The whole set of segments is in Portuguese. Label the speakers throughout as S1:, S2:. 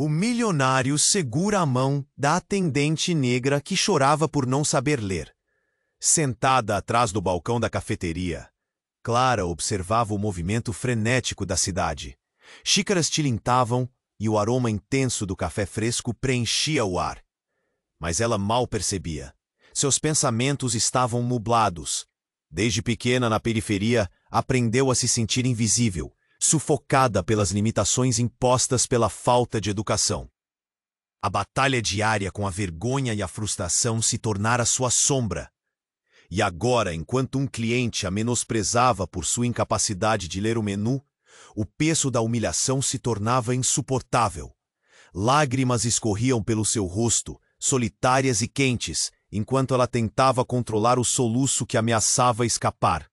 S1: O milionário segura a mão da atendente negra que chorava por não saber ler. Sentada atrás do balcão da cafeteria, Clara observava o movimento frenético da cidade. Xícaras tilintavam e o aroma intenso do café fresco preenchia o ar. Mas ela mal percebia. Seus pensamentos estavam nublados. Desde pequena, na periferia, aprendeu a se sentir invisível, sufocada pelas limitações impostas pela falta de educação. A batalha diária com a vergonha e a frustração se tornara sua sombra. E agora, enquanto um cliente a menosprezava por sua incapacidade de ler o menu, o peso da humilhação se tornava insuportável. Lágrimas escorriam pelo seu rosto, solitárias e quentes, enquanto ela tentava controlar o soluço que ameaçava escapar.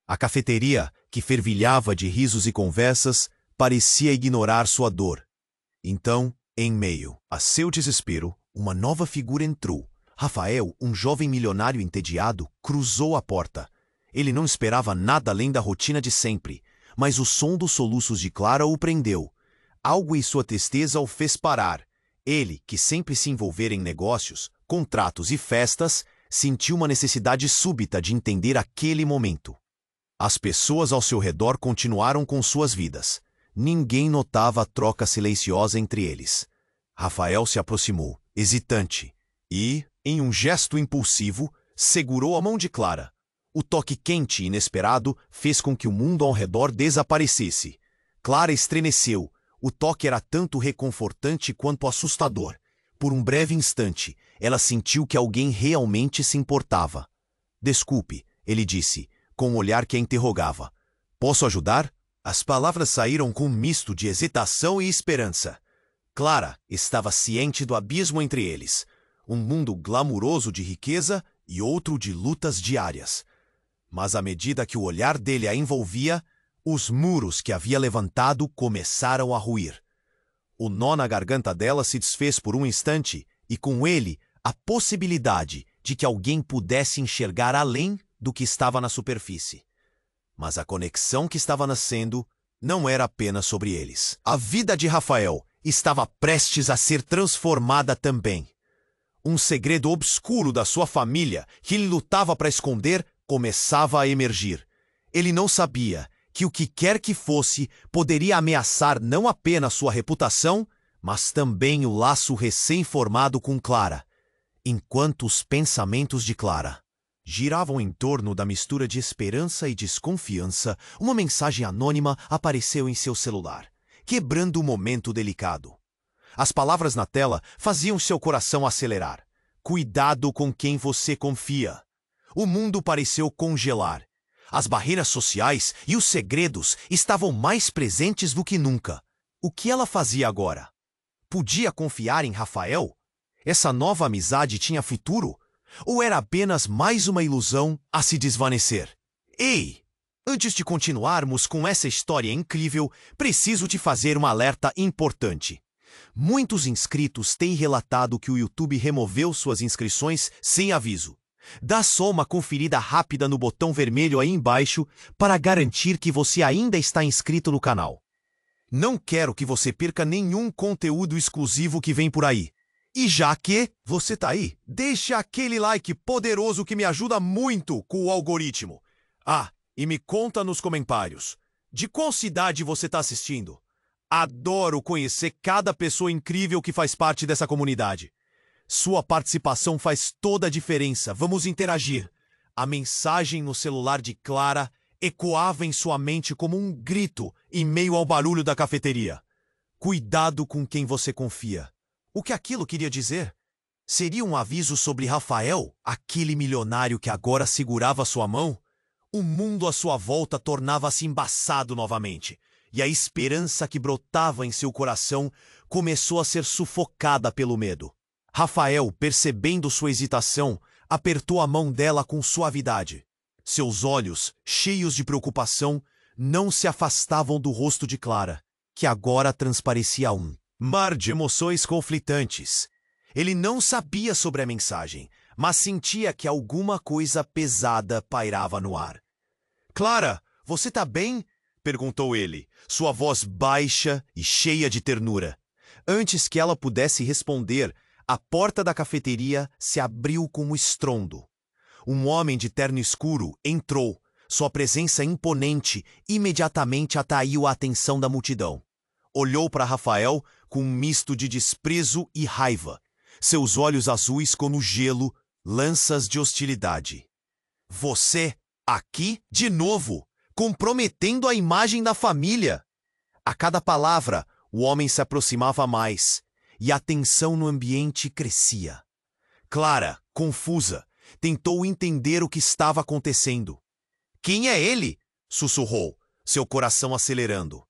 S1: A cafeteria, que fervilhava de risos e conversas, parecia ignorar sua dor. Então, em meio a seu desespero, uma nova figura entrou. Rafael, um jovem milionário entediado, cruzou a porta. Ele não esperava nada além da rotina de sempre, mas o som dos soluços de Clara o prendeu. Algo em sua tristeza o fez parar. Ele, que sempre se envolvera em negócios, contratos e festas, sentiu uma necessidade súbita de entender aquele momento. As pessoas ao seu redor continuaram com suas vidas. Ninguém notava a troca silenciosa entre eles. Rafael se aproximou, hesitante, e, em um gesto impulsivo, segurou a mão de Clara. O toque quente e inesperado fez com que o mundo ao redor desaparecesse. Clara estremeceu. O toque era tanto reconfortante quanto assustador. Por um breve instante, ela sentiu que alguém realmente se importava. "Desculpe", ele disse, com um olhar que a interrogava. "Posso ajudar?" As palavras saíram com um misto de hesitação e esperança. Clara estava ciente do abismo entre eles. Um mundo glamuroso de riqueza e outro de lutas diárias. Mas à medida que o olhar dele a envolvia, os muros que havia levantado começaram a ruir. O nó na garganta dela se desfez por um instante e, com ele, a possibilidade de que alguém pudesse enxergar além do que estava na superfície. Mas a conexão que estava nascendo não era apenas sobre eles. A vida de Rafael estava prestes a ser transformada também. Um segredo obscuro da sua família, que ele lutava para esconder, começava a emergir. Ele não sabia que o que quer que fosse poderia ameaçar não apenas sua reputação, mas também o laço recém-formado com Clara. Enquanto os pensamentos de Clara giravam em torno da mistura de esperança e desconfiança, uma mensagem anônima apareceu em seu celular, quebrando o momento delicado. As palavras na tela faziam seu coração acelerar. "Cuidado com quem você confia." O mundo pareceu congelar. As barreiras sociais e os segredos estavam mais presentes do que nunca. O que ela fazia agora? Podia confiar em Rafael? Essa nova amizade tinha futuro? Ou era apenas mais uma ilusão a se desvanecer? Ei! Antes de continuarmos com essa história incrível, preciso te fazer um alerta importante. Muitos inscritos têm relatado que o YouTube removeu suas inscrições sem aviso. Dá só uma conferida rápida no botão vermelho aí embaixo para garantir que você ainda está inscrito no canal. Não quero que você perca nenhum conteúdo exclusivo que vem por aí. E já que você tá aí, deixa aquele like poderoso que me ajuda muito com o algoritmo. Ah, e me conta nos comentários, de qual cidade você está assistindo? Adoro conhecer cada pessoa incrível que faz parte dessa comunidade. Sua participação faz toda a diferença. Vamos interagir. A mensagem no celular de Clara ecoava em sua mente como um grito em meio ao barulho da cafeteria. Cuidado com quem você confia. O que aquilo queria dizer? Seria um aviso sobre Rafael, aquele milionário que agora segurava sua mão? O mundo à sua volta tornava-se embaçado novamente, e a esperança que brotava em seu coração começou a ser sufocada pelo medo. Rafael, percebendo sua hesitação, apertou a mão dela com suavidade. Seus olhos, cheios de preocupação, não se afastavam do rosto de Clara, que agora transparecia um mar de emoções conflitantes. Ele não sabia sobre a mensagem, mas sentia que alguma coisa pesada pairava no ar. "Clara, você tá bem?" perguntou ele, sua voz baixa e cheia de ternura. Antes que ela pudesse responder, a porta da cafeteria se abriu com um estrondo. Um homem de terno escuro entrou. Sua presença imponente imediatamente atraiu a atenção da multidão. Olhou para Rafael com um misto de desprezo e raiva. Seus olhos azuis como gelo, lanças de hostilidade. Você, aqui, de novo, comprometendo a imagem da família. A cada palavra, o homem se aproximava mais, e a tensão no ambiente crescia. Clara, confusa, tentou entender o que estava acontecendo. Quem é ele? Sussurrou, seu coração acelerando.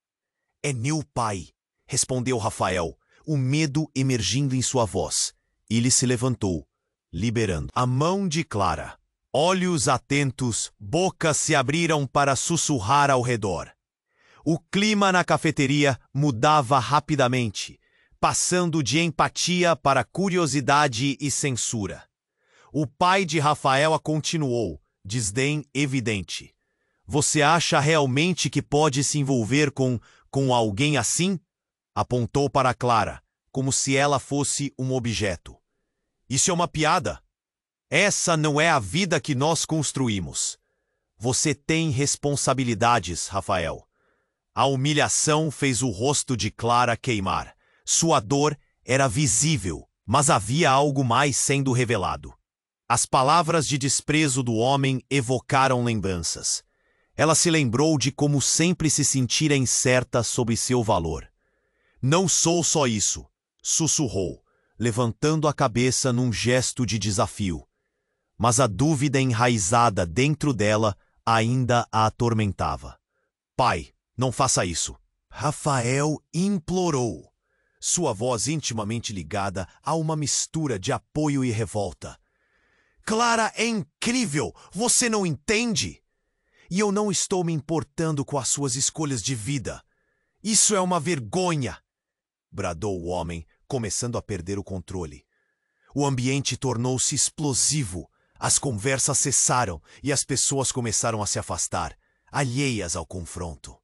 S1: É meu pai, respondeu Rafael, o medo emergindo em sua voz. Ele se levantou, liberando a mão de Clara. Olhos atentos, bocas se abriram para sussurrar ao redor. O clima na cafeteria mudava rapidamente, passando de empatia para curiosidade e censura. O pai de Rafael a continuou, desdém evidente. Você acha realmente que pode se envolver com alguém assim? Apontou para Clara, como se ela fosse um objeto. Isso é uma piada. Essa não é a vida que nós construímos. Você tem responsabilidades, Rafael. A humilhação fez o rosto de Clara queimar. Sua dor era visível, mas havia algo mais sendo revelado. As palavras de desprezo do homem evocaram lembranças. Ela se lembrou de como sempre se sentira incerta sobre seu valor. Não sou só isso, sussurrou, levantando a cabeça num gesto de desafio. Mas a dúvida enraizada dentro dela ainda a atormentava. Pai, não faça isso. Rafael implorou, sua voz intimamente ligada a uma mistura de apoio e revolta. Clara é incrível, você não entende? E eu não estou me importando com as suas escolhas de vida. Isso é uma vergonha! Bradou o homem, começando a perder o controle. O ambiente tornou-se explosivo. As conversas cessaram e as pessoas começaram a se afastar, alheias ao confronto.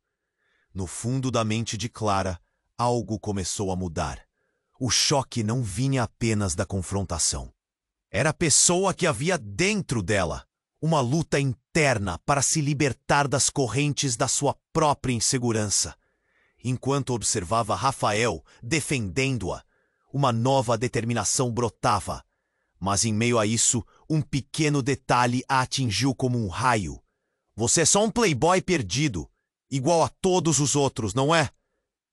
S1: No fundo da mente de Clara, algo começou a mudar. O choque não vinha apenas da confrontação. Era a pessoa que havia dentro dela. Uma luta interna para se libertar das correntes da sua própria insegurança. Enquanto observava Rafael defendendo-a, uma nova determinação brotava. Mas em meio a isso, um pequeno detalhe a atingiu como um raio. Você é só um playboy perdido, igual a todos os outros, não é?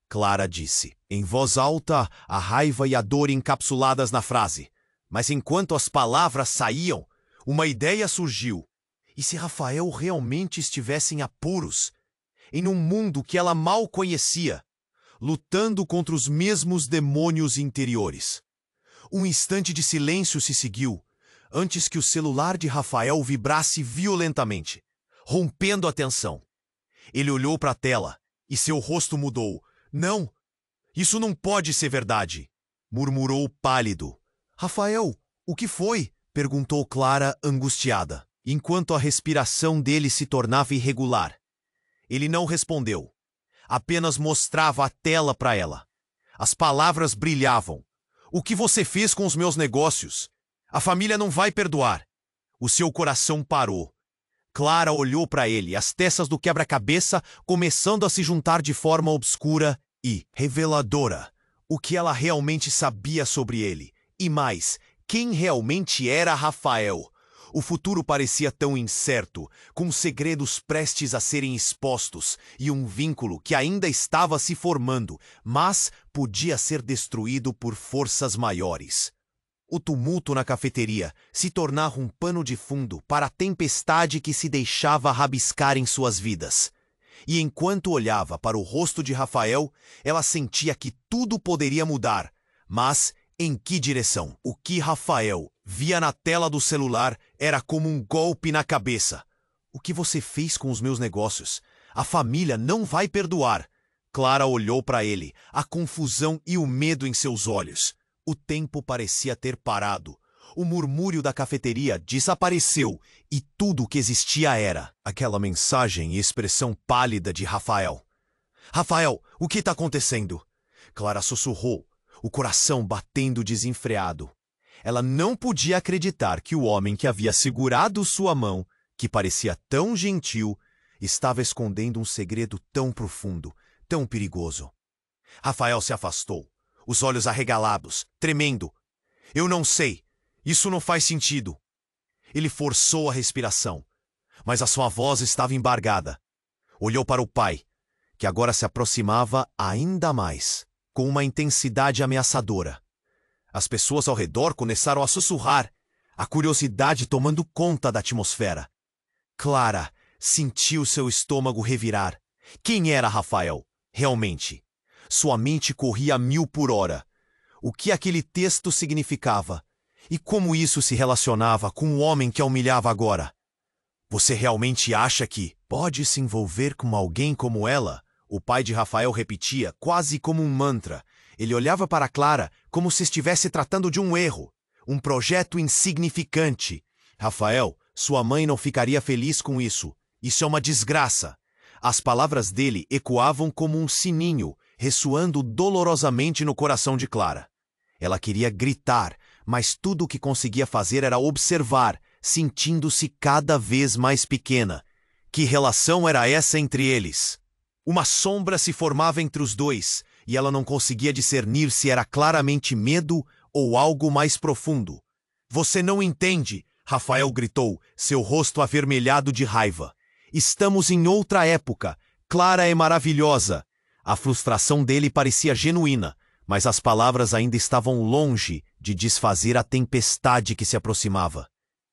S1: Clara disse, em voz alta, a raiva e a dor encapsuladas na frase. Mas enquanto as palavras saíam, uma ideia surgiu. E se Rafael realmente estivesse em apuros, em um mundo que ela mal conhecia, lutando contra os mesmos demônios interiores? Um instante de silêncio se seguiu, antes que o celular de Rafael vibrasse violentamente, rompendo a tensão. Ele olhou para a tela e seu rosto mudou. Não, isso não pode ser verdade, murmurou pálido. Rafael, o que foi? Perguntou Clara, angustiada, enquanto a respiração dele se tornava irregular. Ele não respondeu. Apenas mostrava a tela para ela. As palavras brilhavam. O que você fez com os meus negócios? A família não vai perdoar. O seu coração parou. Clara olhou para ele, as peças do quebra-cabeça começando a se juntar de forma obscura e reveladora. O que ela realmente sabia sobre ele. E mais, quem realmente era Rafael? O futuro parecia tão incerto, com segredos prestes a serem expostos e um vínculo que ainda estava se formando, mas podia ser destruído por forças maiores. O tumulto na cafeteria se tornava um pano de fundo para a tempestade que se deixava rabiscar em suas vidas. E enquanto olhava para o rosto de Rafael, ela sentia que tudo poderia mudar, mas em que direção? O que Rafael via na tela do celular era como um golpe na cabeça. O que você fez com os meus negócios? A família não vai perdoar. Clara olhou para ele, a confusão e o medo em seus olhos. O tempo parecia ter parado. O murmúrio da cafeteria desapareceu e tudo o que existia era aquela mensagem e expressão pálida de Rafael. Rafael, o que está acontecendo? Clara sussurrou. o coração batendo desenfreado. Ela não podia acreditar que o homem que havia segurado sua mão, que parecia tão gentil, estava escondendo um segredo tão profundo, tão perigoso. Rafael se afastou, os olhos arregalados, tremendo. Eu não sei. Isso não faz sentido. Ele forçou a respiração, mas a sua voz estava embargada. Olhou para o pai, que agora se aproximava ainda mais, com uma intensidade ameaçadora. As pessoas ao redor começaram a sussurrar, a curiosidade tomando conta da atmosfera. Clara sentiu seu estômago revirar. Quem era Rafael, realmente? Sua mente corria a 1000 por hora. O que aquele texto significava? E como isso se relacionava com o homem que a humilhava agora? Você realmente acha que pode se envolver com alguém como ela? O pai de Rafael repetia, quase como um mantra. Ele olhava para Clara como se estivesse tratando de um erro, um projeto insignificante. Rafael, sua mãe não ficaria feliz com isso. Isso é uma desgraça. As palavras dele ecoavam como um sininho, ressoando dolorosamente no coração de Clara. Ela queria gritar, mas tudo o que conseguia fazer era observar, sentindo-se cada vez mais pequena. Que relação era essa entre eles? Uma sombra se formava entre os dois, e ela não conseguia discernir se era claramente medo ou algo mais profundo. Você não entende, Rafael gritou, seu rosto avermelhado de raiva. Estamos em outra época. Clara é maravilhosa. A frustração dele parecia genuína, mas as palavras ainda estavam longe de desfazer a tempestade que se aproximava.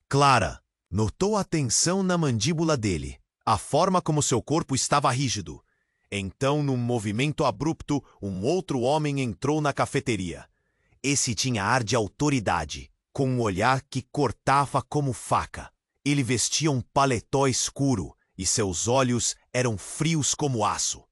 S1: Clara notou a tensão na mandíbula dele, a forma como seu corpo estava rígido. Então, num movimento abrupto, um outro homem entrou na cafeteria. Esse tinha ar de autoridade, com um olhar que cortava como faca. Ele vestia um paletó escuro e seus olhos eram frios como aço.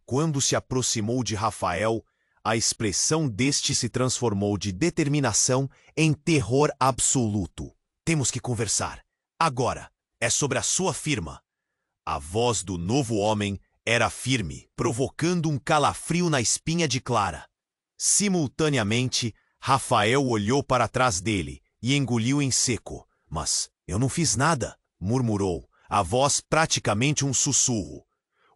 S1: Quando se aproximou de Rafael, a expressão deste se transformou de determinação em terror absoluto. Temos que conversar. Agora. É sobre a sua firma. A voz do novo homem era firme, provocando um calafrio na espinha de Clara. Simultaneamente, Rafael olhou para trás dele e engoliu em seco. Mas eu não fiz nada, murmurou, a voz praticamente um sussurro.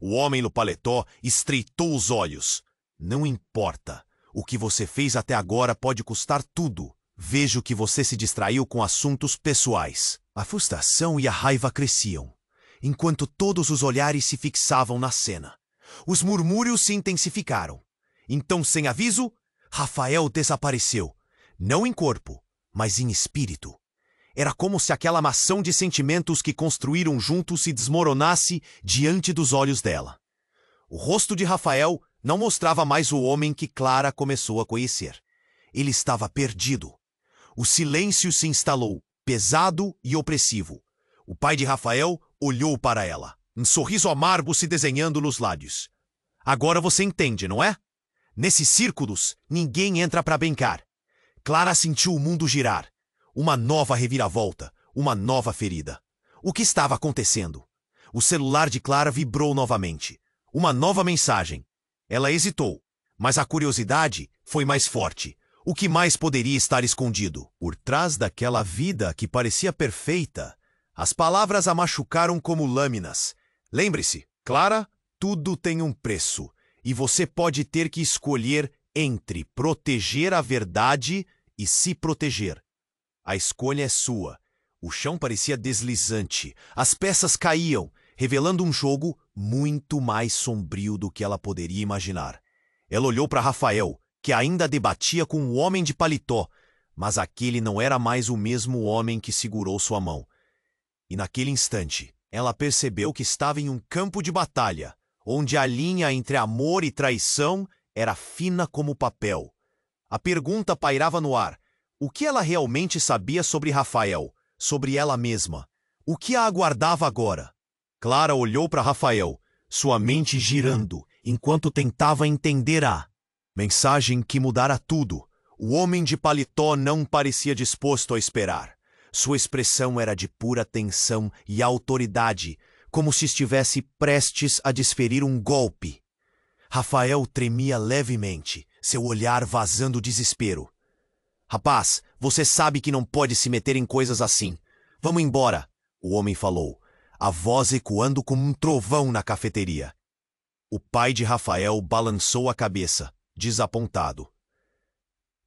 S1: O homem no paletó estreitou os olhos. Não importa. O que você fez até agora pode custar tudo. Vejo que você se distraiu com assuntos pessoais. A frustração e a raiva cresciam, enquanto todos os olhares se fixavam na cena. Os murmúrios se intensificaram. Então, sem aviso, Rafael desapareceu. Não em corpo, mas em espírito. Era como se aquela maçã de sentimentos que construíram juntos se desmoronasse diante dos olhos dela. O rosto de Rafael não mostrava mais o homem que Clara começou a conhecer. Ele estava perdido. O silêncio se instalou, pesado e opressivo. O pai de Rafael olhou para ela, um sorriso amargo se desenhando nos lábios. Agora você entende, não é? Nesses círculos, ninguém entra para brincar. Clara sentiu o mundo girar. Uma nova reviravolta, uma nova ferida. O que estava acontecendo? O celular de Clara vibrou novamente. Uma nova mensagem. Ela hesitou, mas a curiosidade foi mais forte. O que mais poderia estar escondido? Por trás daquela vida que parecia perfeita, as palavras a machucaram como lâminas. Lembre-se, Clara, tudo tem um preço, e você pode ter que escolher entre proteger a verdade e se proteger. A escolha é sua. O chão parecia deslizante, as peças caíam, revelando um jogo muito mais sombrio do que ela poderia imaginar. Ela olhou para Rafael, que ainda debatia com o homem de paletó, mas aquele não era mais o mesmo homem que segurou sua mão. E naquele instante, ela percebeu que estava em um campo de batalha, onde a linha entre amor e traição era fina como papel. A pergunta pairava no ar. O que ela realmente sabia sobre Rafael, sobre ela mesma? O que a aguardava agora? Clara olhou para Rafael, sua mente girando, enquanto tentava entender a mensagem que mudara tudo. O homem de paletó não parecia disposto a esperar. Sua expressão era de pura tensão e autoridade, como se estivesse prestes a desferir um golpe. Rafael tremia levemente, seu olhar vazando desespero. Rapaz, você sabe que não pode se meter em coisas assim. Vamos embora, o homem falou, a voz ecoando como um trovão na cafeteria. O pai de Rafael balançou a cabeça, desapontado.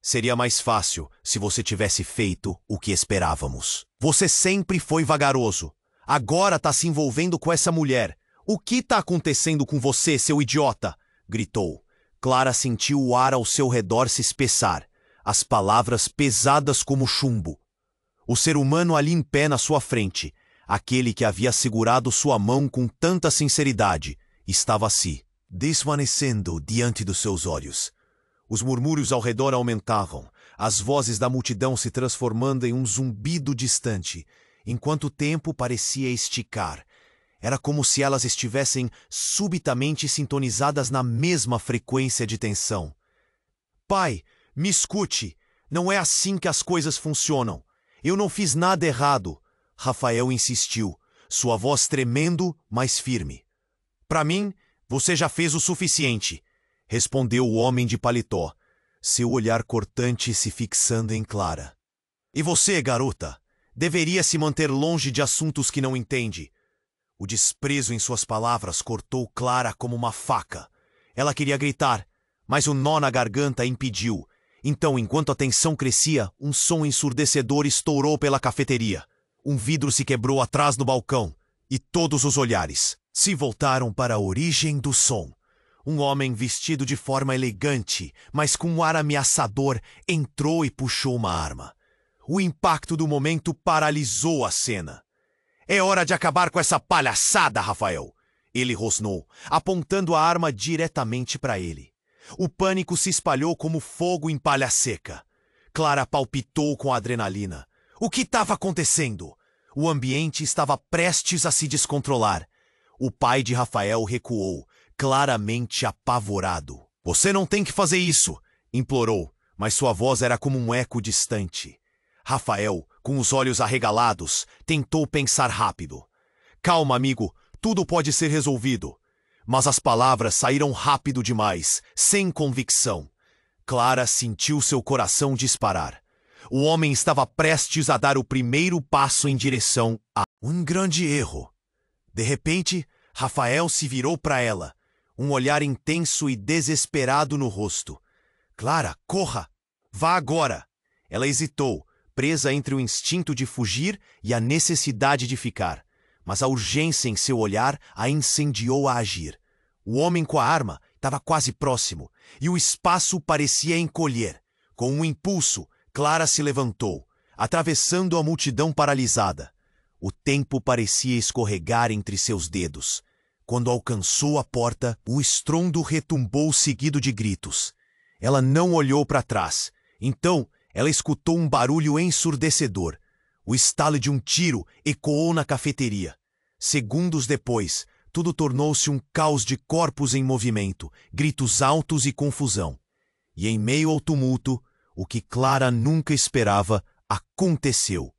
S1: Seria mais fácil se você tivesse feito o que esperávamos. Você sempre foi vagaroso. Agora tá se envolvendo com essa mulher. O que tá acontecendo com você, seu idiota? Gritou. Clara sentiu o ar ao seu redor se espessar, as palavras pesadas como chumbo. O ser humano ali em pé na sua frente, aquele que havia segurado sua mão com tanta sinceridade, estava se desvanecendo diante dos seus olhos. Os murmúrios ao redor aumentavam, as vozes da multidão se transformando em um zumbido distante, enquanto o tempo parecia esticar. Era como se elas estivessem subitamente sintonizadas na mesma frequência de tensão. Pai, me escute, não é assim que as coisas funcionam. Eu não fiz nada errado, Rafael insistiu, sua voz tremendo, mas firme. Para mim, você já fez o suficiente, respondeu o homem de paletó, seu olhar cortante se fixando em Clara. E você, garota, deveria se manter longe de assuntos que não entende. O desprezo em suas palavras cortou Clara como uma faca. Ela queria gritar, mas o nó na garganta a impediu. Então, enquanto a tensão crescia, um som ensurdecedor estourou pela cafeteria. Um vidro se quebrou atrás do balcão, e todos os olhares se voltaram para a origem do som. Um homem vestido de forma elegante, mas com um ar ameaçador, entrou e puxou uma arma. O impacto do momento paralisou a cena. É hora de acabar com essa palhaçada, Rafael! Ele rosnou, apontando a arma diretamente para ele. O pânico se espalhou como fogo em palha seca. Clara palpitou com a adrenalina. O que estava acontecendo? O ambiente estava prestes a se descontrolar. O pai de Rafael recuou, claramente apavorado. Você não tem que fazer isso, implorou, mas sua voz era como um eco distante. Rafael, com os olhos arregalados, tentou pensar rápido. Calma, amigo, tudo pode ser resolvido. Mas as palavras saíram rápido demais, sem convicção. Clara sentiu seu coração disparar. O homem estava prestes a dar o primeiro passo em direção a um grande erro. De repente, Rafael se virou para ela, um olhar intenso e desesperado no rosto. Clara, corra! Vá agora! Ela hesitou, presa entre o instinto de fugir e a necessidade de ficar. Mas a urgência em seu olhar a incendiou a agir. O homem com a arma estava quase próximo, e o espaço parecia encolher. Com um impulso, Clara se levantou, atravessando a multidão paralisada. O tempo parecia escorregar entre seus dedos. Quando alcançou a porta, o estrondo retumbou seguido de gritos. Ela não olhou para trás. Então, ela escutou um barulho ensurdecedor. O estalo de um tiro ecoou na cafeteria. Segundos depois, tudo tornou-se um caos de corpos em movimento, gritos altos e confusão. E em meio ao tumulto, o que Clara nunca esperava aconteceu.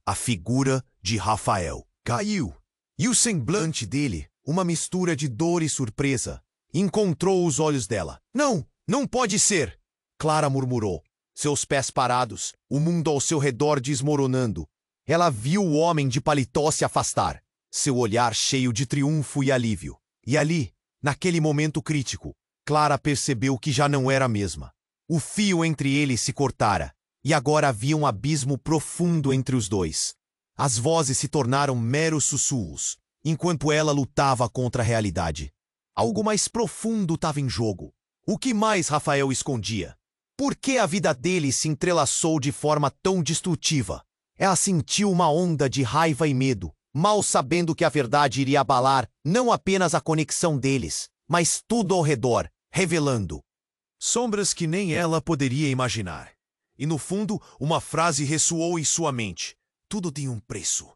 S1: A figura de Rafael caiu. E o semblante dele, uma mistura de dor e surpresa, encontrou os olhos dela. Não, não pode ser! Clara murmurou. Seus pés parados, o mundo ao seu redor desmoronando. Ela viu o homem de paletó se afastar, seu olhar cheio de triunfo e alívio. E ali, naquele momento crítico, Clara percebeu que já não era a mesma. O fio entre eles se cortara, e agora havia um abismo profundo entre os dois. As vozes se tornaram meros sussurros, enquanto ela lutava contra a realidade. Algo mais profundo estava em jogo. O que mais Rafael escondia? Por que a vida dele se entrelaçou de forma tão destrutiva? Ela sentiu uma onda de raiva e medo, mal sabendo que a verdade iria abalar não apenas a conexão deles, mas tudo ao redor, revelando sombras que nem ela poderia imaginar. E no fundo, uma frase ressoou em sua mente. Tudo tem um preço.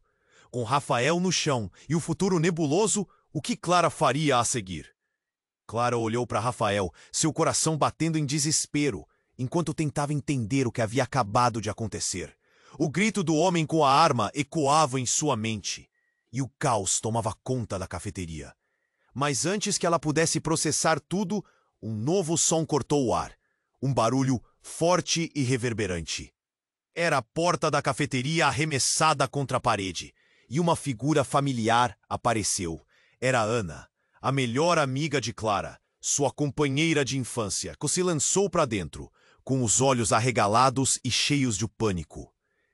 S1: Com Rafael no chão e o futuro nebuloso, o que Clara faria a seguir? Clara olhou para Rafael, seu coração batendo em desespero, enquanto tentava entender o que havia acabado de acontecer. O grito do homem com a arma ecoava em sua mente, e o caos tomava conta da cafeteria. Mas antes que ela pudesse processar tudo, um novo som cortou o ar. Um barulho forte e reverberante. Era a porta da cafeteria arremessada contra a parede, e uma figura familiar apareceu. Era Ana, a melhor amiga de Clara, sua companheira de infância, que se lançou para dentro, com os olhos arregalados e cheios de pânico.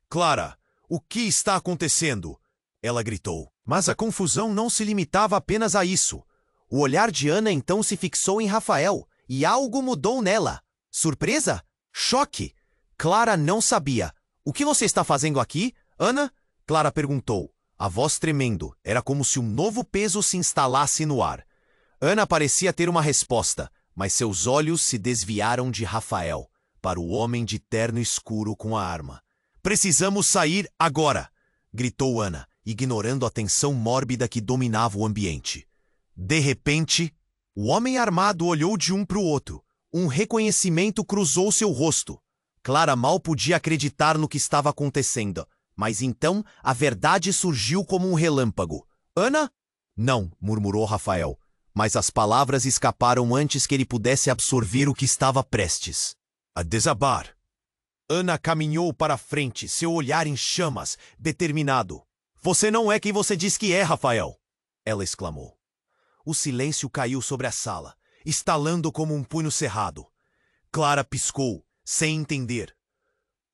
S1: Clara, o que está acontecendo? Ela gritou. Mas a confusão não se limitava apenas a isso. O olhar de Ana então se fixou em Rafael, e algo mudou nela. Surpresa? Choque? Clara não sabia. O que você está fazendo aqui, Ana? Clara perguntou, a voz tremendo. Era como se um novo peso se instalasse no ar. Ana parecia ter uma resposta, mas seus olhos se desviaram de Rafael, para o homem de terno escuro com a arma. Precisamos sair agora! Gritou Ana, ignorando a tensão mórbida que dominava o ambiente. De repente, o homem armado olhou de um para o outro. Um reconhecimento cruzou seu rosto. Clara mal podia acreditar no que estava acontecendo, mas então a verdade surgiu como um relâmpago. Ana? Não, murmurou Rafael, mas as palavras escaparam antes que ele pudesse absorver o que estava prestes a desabar. Ana caminhou para a frente, seu olhar em chamas, determinado. Você não é quem você diz que é, Rafael! Ela exclamou. O silêncio caiu sobre a sala, estalando como um punho cerrado. Clara piscou, sem entender.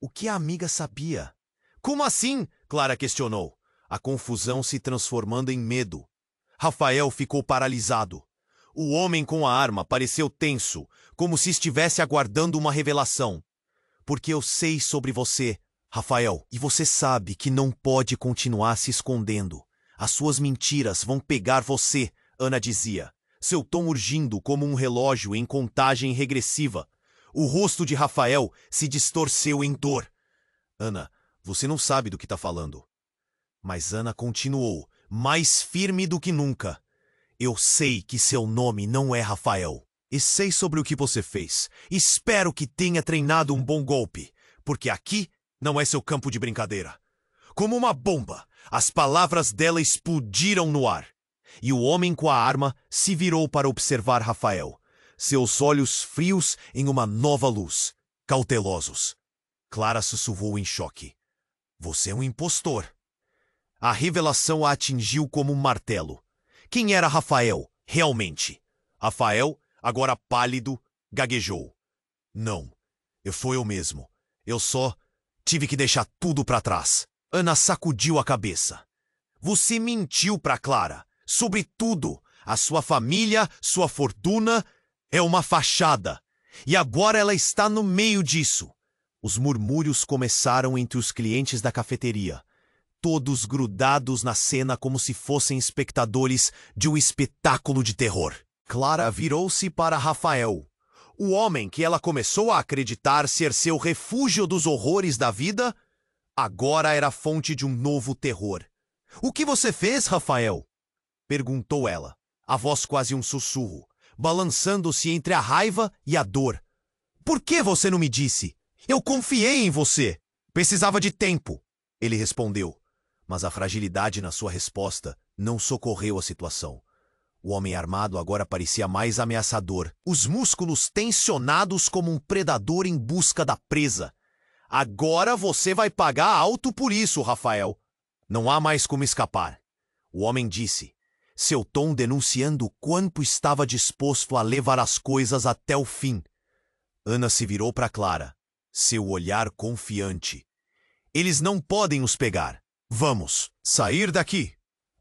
S1: O que a amiga sabia? Como assim? Clara questionou, a confusão se transformando em medo. Rafael ficou paralisado. O homem com a arma pareceu tenso, como se estivesse aguardando uma revelação. Porque eu sei sobre você, Rafael, e você sabe que não pode continuar se escondendo. As suas mentiras vão pegar você, Ana dizia, seu tom urgindo como um relógio em contagem regressiva. O rosto de Rafael se distorceu em dor. Ana, você não sabe do que está falando. Mas Ana continuou, mais firme do que nunca. Eu sei que seu nome não é Rafael. E sei sobre o que você fez. Espero que tenha treinado um bom golpe, porque aqui não é seu campo de brincadeira. Como uma bomba, as palavras dela explodiram no ar. E o homem com a arma se virou para observar Rafael, seus olhos frios em uma nova luz, cautelosos. Clara sussurrou em choque. Você é um impostor. A revelação a atingiu como um martelo. Quem era Rafael, realmente? Rafael, agora pálido, gaguejou. Não, eu mesmo. Eu só tive que deixar tudo para trás. Ana sacudiu a cabeça. Você mentiu para Clara. Sobre tudo. A sua família, sua fortuna, é uma fachada. E agora ela está no meio disso. Os murmúrios começaram entre os clientes da cafeteria, todos grudados na cena como se fossem espectadores de um espetáculo de terror. Clara virou-se para Rafael, o homem que ela começou a acreditar ser seu refúgio dos horrores da vida, agora era fonte de um novo terror. O que você fez, Rafael? Perguntou ela, a voz quase um sussurro, balançando-se entre a raiva e a dor. Por que você não me disse? Eu confiei em você. Precisava de tempo. Ele respondeu, mas a fragilidade na sua resposta não socorreu a situação. O homem armado agora parecia mais ameaçador, os músculos tensionados como um predador em busca da presa. Agora você vai pagar alto por isso, Rafael. Não há mais como escapar. O homem disse, seu tom denunciando o quanto estava disposto a levar as coisas até o fim. Ana se virou para Clara, seu olhar confiante. Eles não podem nos pegar. Vamos sair daqui.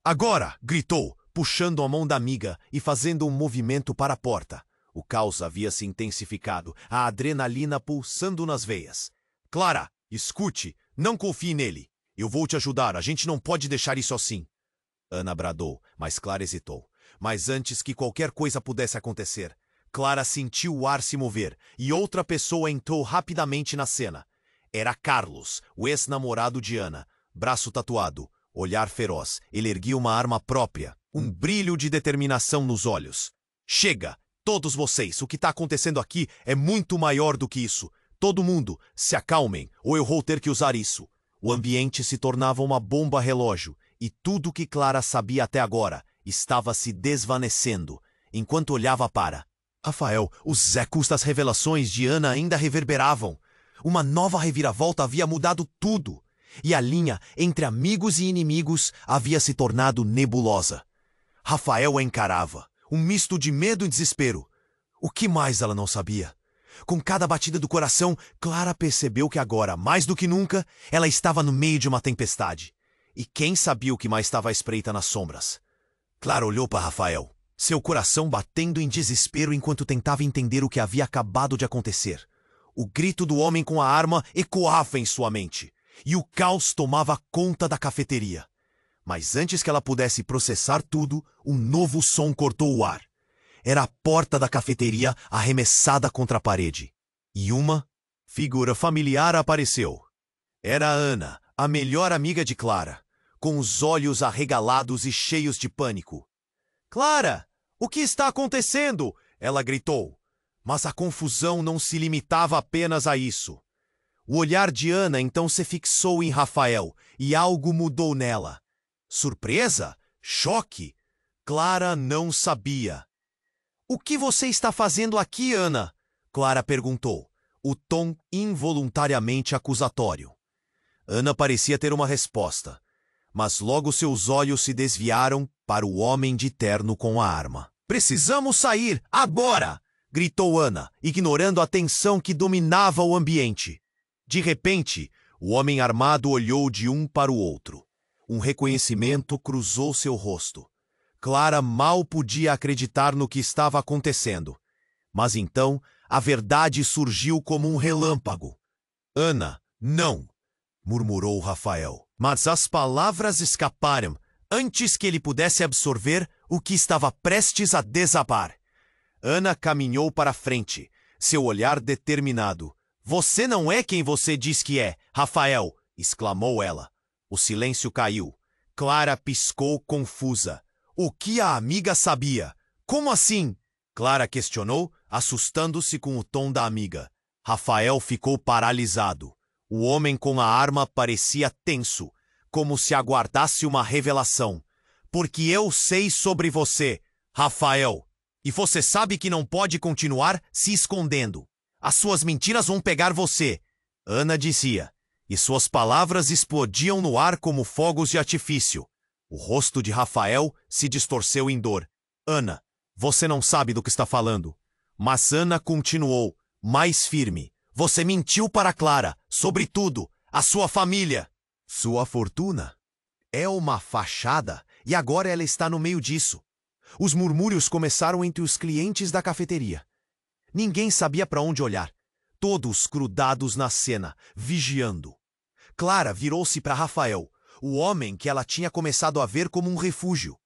S1: Agora! Gritou, puxando a mão da amiga e fazendo um movimento para a porta. O caos havia se intensificado, a adrenalina pulsando nas veias. Clara, escute, não confie nele. Eu vou te ajudar, a gente não pode deixar isso assim. Ana bradou, mas Clara hesitou. Mas antes que qualquer coisa pudesse acontecer, Clara sentiu o ar se mover e outra pessoa entrou rapidamente na cena. Era Carlos, o ex-namorado de Ana, braço tatuado, olhar feroz. Ele erguia uma arma própria, um brilho de determinação nos olhos. Chega, todos vocês, o que está acontecendo aqui é muito maior do que isso. Todo mundo, se acalmem, ou eu vou ter que usar isso. O ambiente se tornava uma bomba relógio, e tudo que Clara sabia até agora estava se desvanecendo, enquanto olhava para Rafael, os ecos das revelações de Ana ainda reverberavam. Uma nova reviravolta havia mudado tudo, e a linha entre amigos e inimigos havia se tornado nebulosa. Rafael a encarava, um misto de medo e desespero. O que mais ela não sabia? Com cada batida do coração, Clara percebeu que agora, mais do que nunca, ela estava no meio de uma tempestade. E quem sabia o que mais estava à espreita nas sombras? Clara olhou para Rafael, seu coração batendo em desespero enquanto tentava entender o que havia acabado de acontecer. O grito do homem com a arma ecoava em sua mente, e o caos tomava conta da cafeteria. Mas antes que ela pudesse processar tudo, um novo som cortou o ar. Era a porta da cafeteria arremessada contra a parede. E uma figura familiar apareceu. Era Ana, a melhor amiga de Clara, com os olhos arregalados e cheios de pânico. "Clara, o que está acontecendo?" ela gritou. Mas a confusão não se limitava apenas a isso. O olhar de Ana então se fixou em Rafael, e algo mudou nela. Surpresa? Choque? Clara não sabia. "O que você está fazendo aqui, Ana?" Clara perguntou, o tom involuntariamente acusatório. Ana parecia ter uma resposta, mas logo seus olhos se desviaram para o homem de terno com a arma. "Precisamos sair, agora!" gritou Ana, ignorando a tensão que dominava o ambiente. De repente, o homem armado olhou de um para o outro. Um reconhecimento cruzou seu rosto. Clara mal podia acreditar no que estava acontecendo. Mas então, a verdade surgiu como um relâmpago. "Ana, não!" murmurou Rafael. Mas as palavras escaparam antes que ele pudesse absorver o que estava prestes a desabar. Ana caminhou para frente, seu olhar determinado. "Você não é quem você diz que é, Rafael!" exclamou ela. O silêncio caiu. Clara piscou confusa. O que a amiga sabia? "Como assim?" Clara questionou, assustando-se com o tom da amiga. Rafael ficou paralisado. O homem com a arma parecia tenso, como se aguardasse uma revelação. "Porque eu sei sobre você, Rafael. E você sabe que não pode continuar se escondendo. As suas mentiras vão pegar você", Ana dizia, e suas palavras explodiam no ar como fogos de artifício. O rosto de Rafael se distorceu em dor. "Ana, você não sabe do que está falando." Mas Ana continuou, mais firme. "Você mentiu para Clara, sobre tudo, a sua família." "Sua fortuna é uma fachada, e agora ela está no meio disso." Os murmúrios começaram entre os clientes da cafeteria. Ninguém sabia para onde olhar. Todos grudados na cena, vigiando. Clara virou-se para Rafael, o homem que ela tinha começado a ver como um refúgio.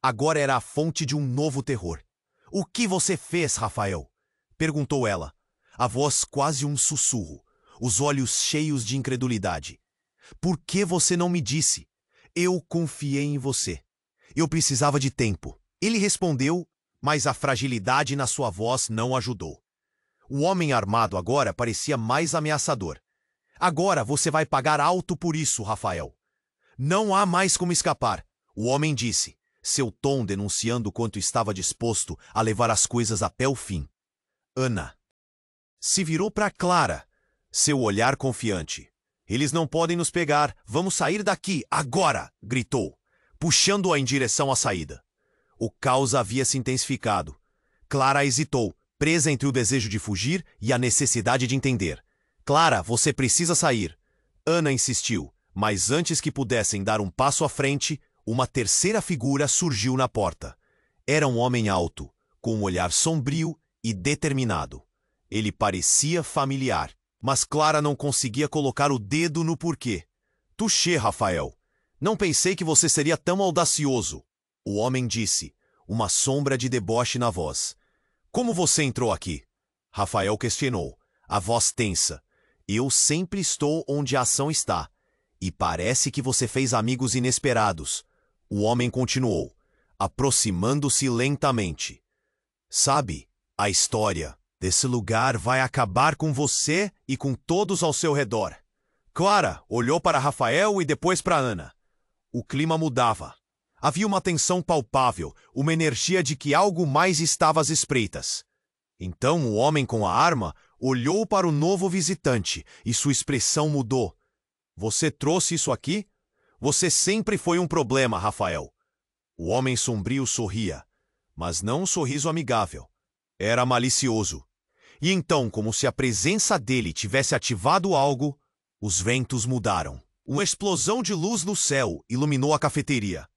S1: Agora era a fonte de um novo terror. "O que você fez, Rafael?" perguntou ela. A voz quase um sussurro, os olhos cheios de incredulidade. "Por que você não me disse? Eu confiei em você. Eu precisava de tempo." Ele respondeu, mas a fragilidade na sua voz não ajudou. O homem armado agora parecia mais ameaçador. "Agora você vai pagar alto por isso, Rafael." "Não há mais como escapar", o homem disse, seu tom denunciando quanto estava disposto a levar as coisas até o fim. Ana se virou para Clara, seu olhar confiante. "Eles não podem nos pegar, vamos sair daqui, agora!" gritou, puxando-a em direção à saída. O caos havia se intensificado. Clara hesitou, presa entre o desejo de fugir e a necessidade de entender. "Clara, você precisa sair." Ana insistiu, mas antes que pudessem dar um passo à frente, uma terceira figura surgiu na porta. Era um homem alto, com um olhar sombrio e determinado. Ele parecia familiar, mas Clara não conseguia colocar o dedo no porquê. "Touché, Rafael. Não pensei que você seria tão audacioso." O homem disse, uma sombra de deboche na voz. "Como você entrou aqui?" Rafael questionou, a voz tensa. "Eu sempre estou onde a ação está. E parece que você fez amigos inesperados." O homem continuou, aproximando-se lentamente. "Sabe, a história desse lugar vai acabar com você e com todos ao seu redor." Clara olhou para Rafael e depois para Ana. O clima mudava. Havia uma tensão palpável, uma energia de que algo mais estava às espreitas. Então o homem com a arma olhou para o novo visitante e sua expressão mudou. Você trouxe isso aqui? Você sempre foi um problema, Rafael. O homem sombrio sorria, mas não um sorriso amigável. Era malicioso. E então, como se a presença dele tivesse ativado algo, os ventos mudaram. Uma explosão de luz no céu iluminou a cafeteria.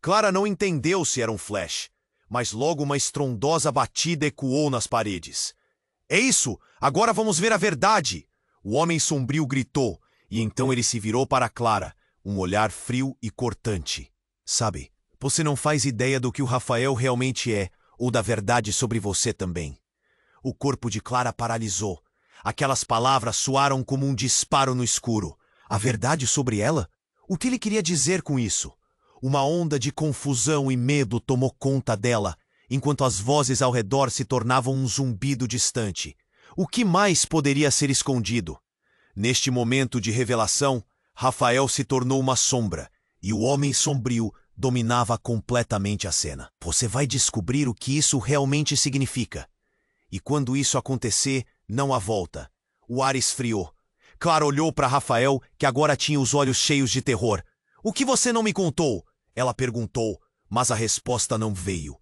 S1: Clara não entendeu se era um flash, mas logo uma estrondosa batida ecoou nas paredes. É isso! Agora vamos ver a verdade! O homem sombrio gritou, e então ele se virou para Clara, um olhar frio e cortante. Sabe, você não faz ideia do que o Rafael realmente é, ou da verdade sobre você também. O corpo de Clara paralisou. Aquelas palavras soaram como um disparo no escuro. A verdade sobre ela? O que ele queria dizer com isso? Uma onda de confusão e medo tomou conta dela, enquanto as vozes ao redor se tornavam um zumbido distante. O que mais poderia ser escondido? Neste momento de revelação, Rafael se tornou uma sombra, e o homem sombrio dominava completamente a cena. Você vai descobrir o que isso realmente significa. E quando isso acontecer, não há volta. O ar esfriou. Clara olhou para Rafael, que agora tinha os olhos cheios de terror. O que você não me contou? Ela perguntou, mas a resposta não veio.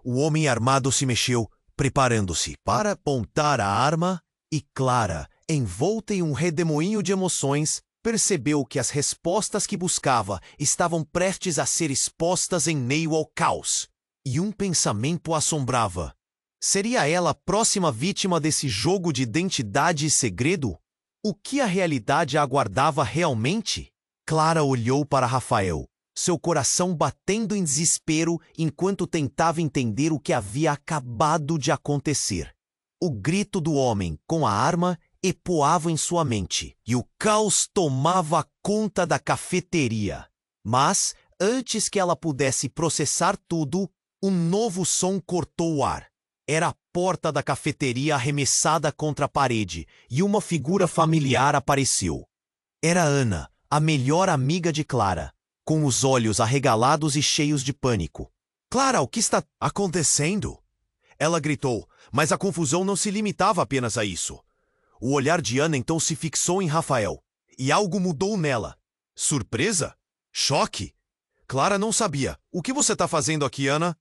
S1: O homem armado se mexeu, preparando-se para apontar a arma, e Clara, envolta em um redemoinho de emoções, percebeu que as respostas que buscava estavam prestes a ser expostas em meio ao caos. E um pensamento a assombrava. Seria ela a próxima vítima desse jogo de identidade e segredo? O que a realidade aguardava realmente? Clara olhou para Rafael, seu coração batendo em desespero enquanto tentava entender o que havia acabado de acontecer. O grito do homem com a arma ecoava em sua mente, e o caos tomava conta da cafeteria. Mas, antes que ela pudesse processar tudo, um novo som cortou o ar. Era a porta da cafeteria arremessada contra a parede, e uma figura familiar apareceu. Era Ana, a melhor amiga de Clara, com os olhos arregalados e cheios de pânico. Clara, o que está acontecendo? Ela gritou, mas a confusão não se limitava apenas a isso. O olhar de Ana então se fixou em Rafael, e algo mudou nela. Surpresa? Choque? Clara não sabia. O que você está fazendo aqui, Ana?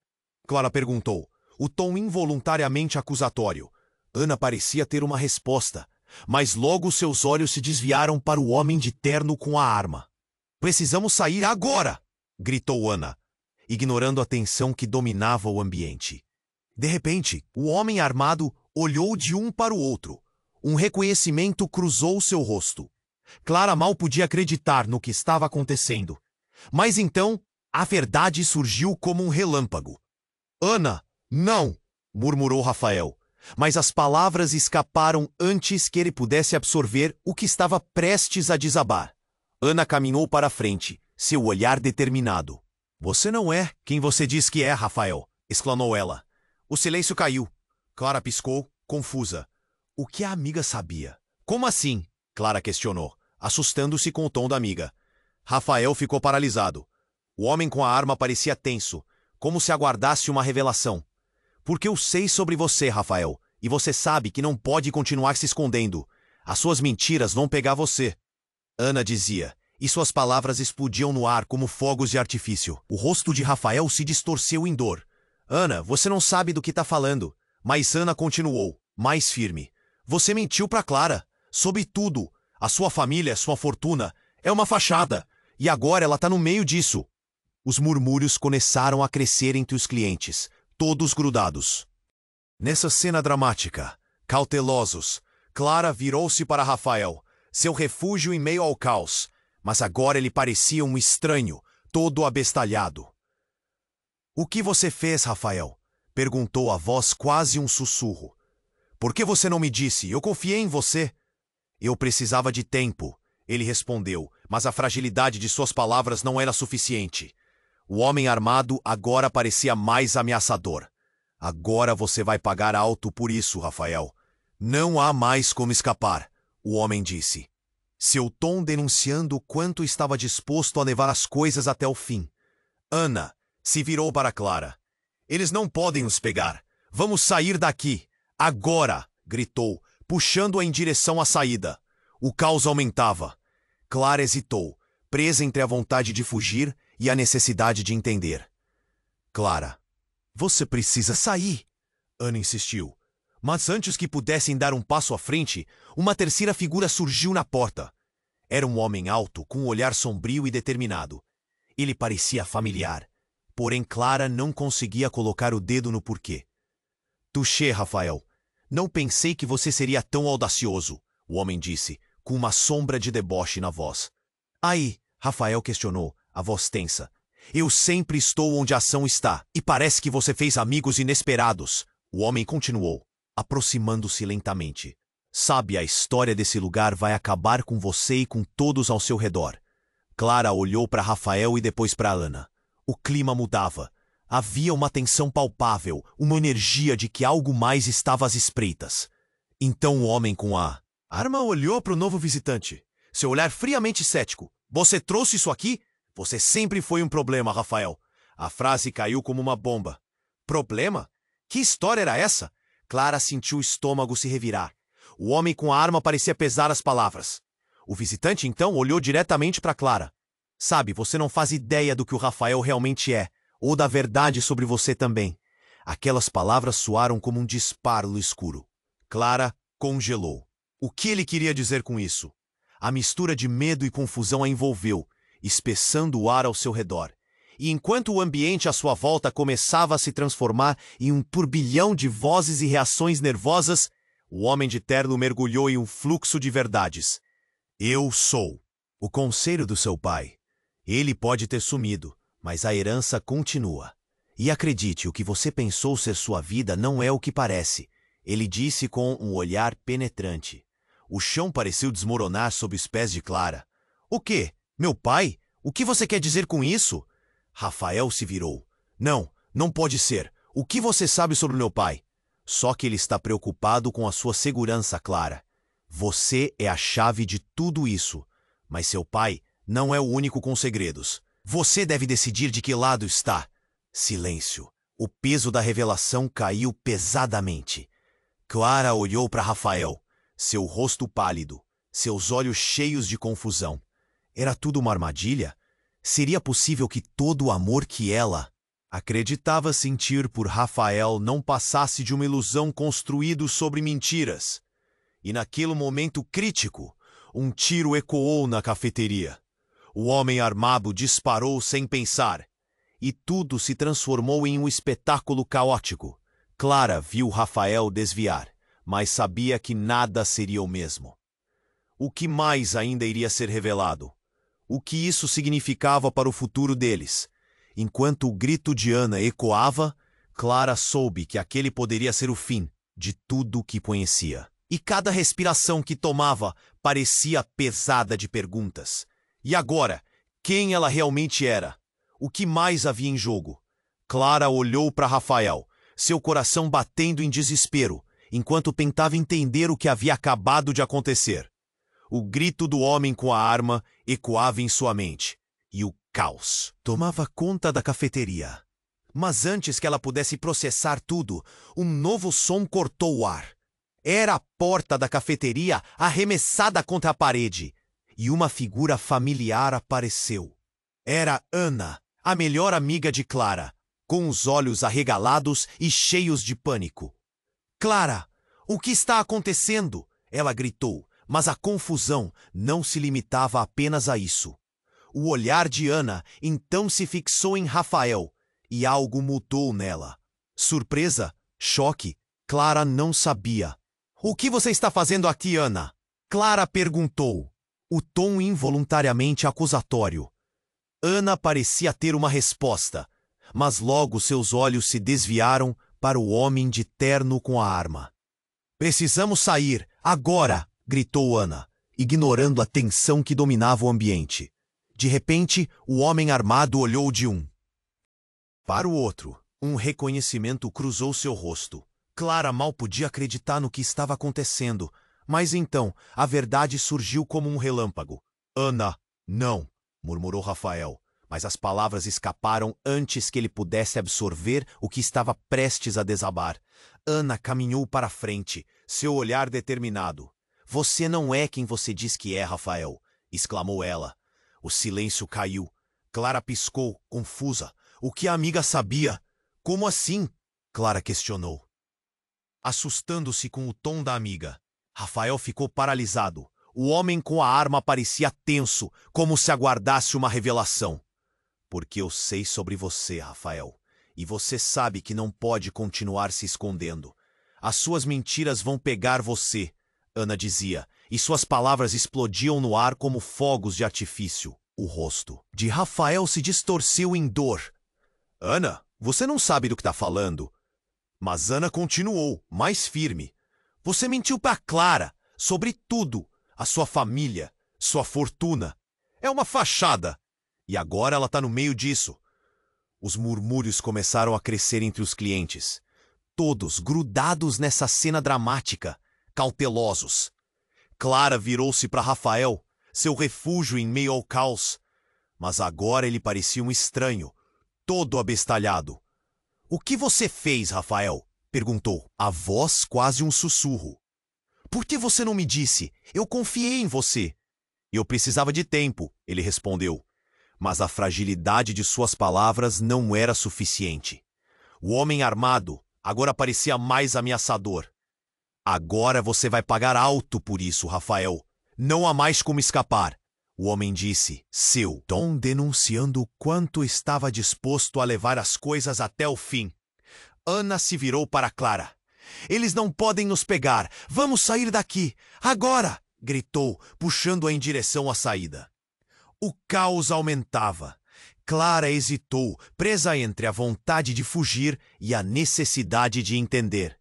S1: Clara perguntou, o tom involuntariamente acusatório. Ana parecia ter uma resposta, mas logo seus olhos se desviaram para o homem de terno com a arma. Precisamos sair agora! Gritou Ana, ignorando a tensão que dominava o ambiente. De repente, o homem armado olhou de um para o outro. Um reconhecimento cruzou seu rosto. Clara mal podia acreditar no que estava acontecendo. Mas então, a verdade surgiu como um relâmpago. Ana, não! Murmurou Rafael. Mas as palavras escaparam antes que ele pudesse absorver o que estava prestes a desabar. Ana caminhou para a frente, seu olhar determinado. Você não é quem você diz que é, Rafael! Exclamou ela. O silêncio caiu. Clara piscou, confusa. O que a amiga sabia? Como assim? Clara questionou, assustando-se com o tom da amiga. Rafael ficou paralisado. O homem com a arma parecia tenso, como se aguardasse uma revelação. Porque eu sei sobre você, Rafael, e você sabe que não pode continuar se escondendo. As suas mentiras vão pegar você. Ana dizia, e suas palavras explodiam no ar como fogos de artifício. O rosto de Rafael se distorceu em dor. Ana, você não sabe do que está falando. Mas Ana continuou, mais firme. Você mentiu para Clara. Sobre tudo. A sua família, sua fortuna. É uma fachada. E agora ela está no meio disso. Os murmúrios começaram a crescer entre os clientes, todos grudados. Nessa cena dramática, cautelosos, Clara virou-se para Rafael, seu refúgio em meio ao caos, mas agora ele parecia um estranho, todo abestalhado. O que você fez, Rafael? Perguntou a voz quase um sussurro. Por que você não me disse? Eu confiei em você. Eu precisava de tempo, ele respondeu, mas a fragilidade de suas palavras não era suficiente. O homem armado agora parecia mais ameaçador. Agora você vai pagar alto por isso, Rafael. Não há mais como escapar, o homem disse. Seu tom denunciando o quanto estava disposto a levar as coisas até o fim. Ana se virou para Clara. Eles não podem nos pegar. Vamos sair daqui. Agora! Gritou, puxando-a em direção à saída. O caos aumentava. Clara hesitou, presa entre a vontade de fugir e a necessidade de entender. Clara, você precisa sair, Ana insistiu. Mas antes que pudessem dar um passo à frente, uma terceira figura surgiu na porta. Era um homem alto, com um olhar sombrio e determinado. Ele parecia familiar, porém Clara não conseguia colocar o dedo no porquê. Touché, Rafael. Não pensei que você seria tão audacioso, o homem disse, com uma sombra de deboche na voz. Aí, Rafael questionou, a voz tensa. Eu sempre estou onde a ação está, e parece que você fez amigos inesperados. O homem continuou, aproximando-se lentamente. Sabe, a história desse lugar vai acabar com você e com todos ao seu redor. Clara olhou para Rafael e depois para Ana. O clima mudava. Havia uma tensão palpável, uma energia de que algo mais estava às espreitas. Então o homem com a arma olhou para o novo visitante. Seu olhar friamente cético. Você trouxe isso aqui? Você sempre foi um problema, Rafael. A frase caiu como uma bomba. Problema? Que história era essa? Clara sentiu o estômago se revirar. O homem com a arma parecia pesar as palavras. O visitante, então, olhou diretamente para Clara. Sabe, você não faz ideia do que o Rafael realmente é, ou da verdade sobre você também. Aquelas palavras soaram como um disparo no escuro. Clara congelou. O que ele queria dizer com isso? A mistura de medo e confusão a envolveu, espessando o ar ao seu redor. E enquanto o ambiente à sua volta começava a se transformar em um turbilhão de vozes e reações nervosas, o homem de terno mergulhou em um fluxo de verdades. Eu sou o conselho do seu pai. Ele pode ter sumido, mas a herança continua. E acredite, o que você pensou ser sua vida não é o que parece. Ele disse com um olhar penetrante. O chão pareceu desmoronar sob os pés de Clara. O quê? Meu pai? O que você quer dizer com isso? Rafael se virou. Não, não pode ser. O que você sabe sobre meu pai? Só que ele está preocupado com a sua segurança, Clara. Você é a chave de tudo isso. Mas seu pai não é o único com segredos. Você deve decidir de que lado está. Silêncio. O peso da revelação caiu pesadamente. Clara olhou para Rafael, seu rosto pálido, seus olhos cheios de confusão. Era tudo uma armadilha? Seria possível que todo o amor que ela acreditava sentir por Rafael não passasse de uma ilusão construída sobre mentiras? E naquele momento crítico, um tiro ecoou na cafeteria. O homem armado disparou sem pensar, e tudo se transformou em um espetáculo caótico. Clara viu Rafael desviar, mas sabia que nada seria o mesmo. O que mais ainda iria ser revelado? O que isso significava para o futuro deles? Enquanto o grito de Ana ecoava, Clara soube que aquele poderia ser o fim de tudo o que conhecia. E cada respiração que tomava parecia pesada de perguntas. E agora, quem ela realmente era? O que mais havia em jogo? Clara olhou para Rafael, seu coração batendo em desespero, enquanto tentava entender o que havia acabado de acontecer. O grito do homem com a arma ecoava em sua mente, e o caos tomava conta da cafeteria. Mas antes que ela pudesse processar tudo, um novo som cortou o ar. Era a porta da cafeteria arremessada contra a parede, e uma figura familiar apareceu. Era Ana, a melhor amiga de Clara, com os olhos arregalados e cheios de pânico. Clara, o que está acontecendo? Ela gritou, mas a confusão não se limitava apenas a isso. O olhar de Ana então se fixou em Rafael, e algo mudou nela. Surpresa, choque, Clara não sabia. O que você está fazendo aqui, Ana? Clara perguntou, o tom involuntariamente acusatório. Ana parecia ter uma resposta, mas logo seus olhos se desviaram para o homem de terno com a arma. Precisamos sair, agora! Gritou Ana, ignorando a tensão que dominava o ambiente. De repente, o homem armado olhou de um para o outro. Um reconhecimento cruzou seu rosto. Clara mal podia acreditar no que estava acontecendo, mas então a verdade surgiu como um relâmpago. Ana, não, murmurou Rafael, mas as palavras escaparam antes que ele pudesse absorver o que estava prestes a desabar. Ana caminhou para a frente, seu olhar determinado. Você não é quem você diz que é, Rafael, exclamou ela. O silêncio caiu. Clara piscou, confusa. O que a amiga sabia? Como assim? Clara questionou, assustando-se com o tom da amiga. Rafael ficou paralisado. O homem com a arma parecia tenso, como se aguardasse uma revelação. Porque eu sei sobre você, Rafael. E você sabe que não pode continuar se escondendo. As suas mentiras vão pegar você, Ana dizia, e suas palavras explodiam no ar como fogos de artifício. O rosto de Rafael se distorceu em dor. Ana, você não sabe do que está falando. Mas Ana continuou, mais firme. Você mentiu para Clara, sobre tudo, a sua família, sua fortuna. É uma fachada. E agora ela está no meio disso. Os murmúrios começaram a crescer entre os clientes. Todos grudados nessa cena dramática, cautelosos. Clara virou-se para Rafael, seu refúgio em meio ao caos. Mas agora ele parecia um estranho, todo abestalhado. O que você fez, Rafael? Perguntou, a voz quase um sussurro. Por que você não me disse? Eu confiei em você. Eu precisava de tempo, ele respondeu. Mas a fragilidade de suas palavras não era suficiente. O homem armado agora parecia mais ameaçador. Agora você vai pagar alto por isso, Rafael. Não há mais como escapar. O homem disse, seu tom denunciando o quanto estava disposto a levar as coisas até o fim. Ana se virou para Clara. Eles não podem nos pegar. Vamos sair daqui. Agora! Gritou, puxando-a em direção à saída. O caos aumentava. Clara hesitou, presa entre a vontade de fugir e a necessidade de entender.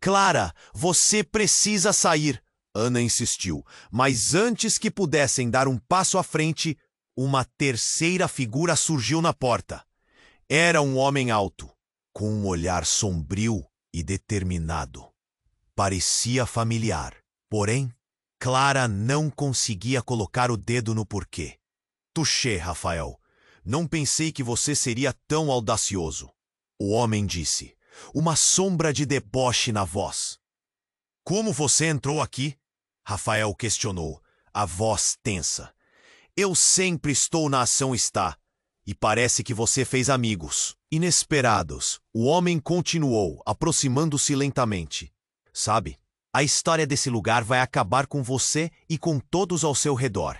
S1: Clara, você precisa sair, Ana insistiu, mas antes que pudessem dar um passo à frente, uma terceira figura surgiu na porta. Era um homem alto, com um olhar sombrio e determinado. Parecia familiar, porém, Clara não conseguia colocar o dedo no porquê. Touché, Rafael. Não pensei que você seria tão audacioso. O homem disse, uma sombra de deboche na voz. Como você entrou aqui? Rafael questionou, a voz tensa. Eu sempre estou na ação está. E parece que você fez amigos. Inesperados, o homem continuou, aproximando-se lentamente. Sabe, a história desse lugar vai acabar com você e com todos ao seu redor.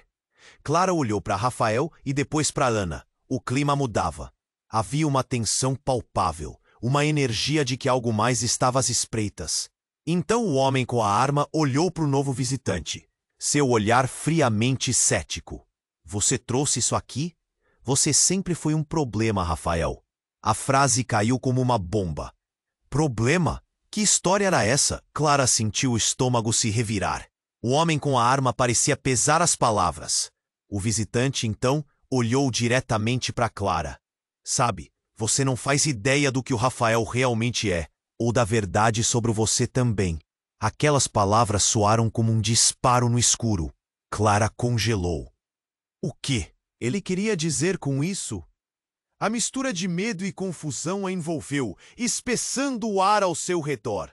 S1: Clara olhou para Rafael e depois para Ana. O clima mudava. Havia uma tensão palpável, uma energia de que algo mais estava às espreitas. Então o homem com a arma olhou para o novo visitante, seu olhar friamente cético. Você trouxe isso aqui? Você sempre foi um problema, Rafael. A frase caiu como uma bomba. Problema? Que história era essa? Clara sentiu o estômago se revirar. O homem com a arma parecia pesar as palavras. O visitante, então, olhou diretamente para Clara. Sabe, você não faz ideia do que o Rafael realmente é, ou da verdade sobre você também. Aquelas palavras soaram como um disparo no escuro. Clara congelou. O quê? Ele queria dizer com isso? A mistura de medo e confusão a envolveu, espessando o ar ao seu redor.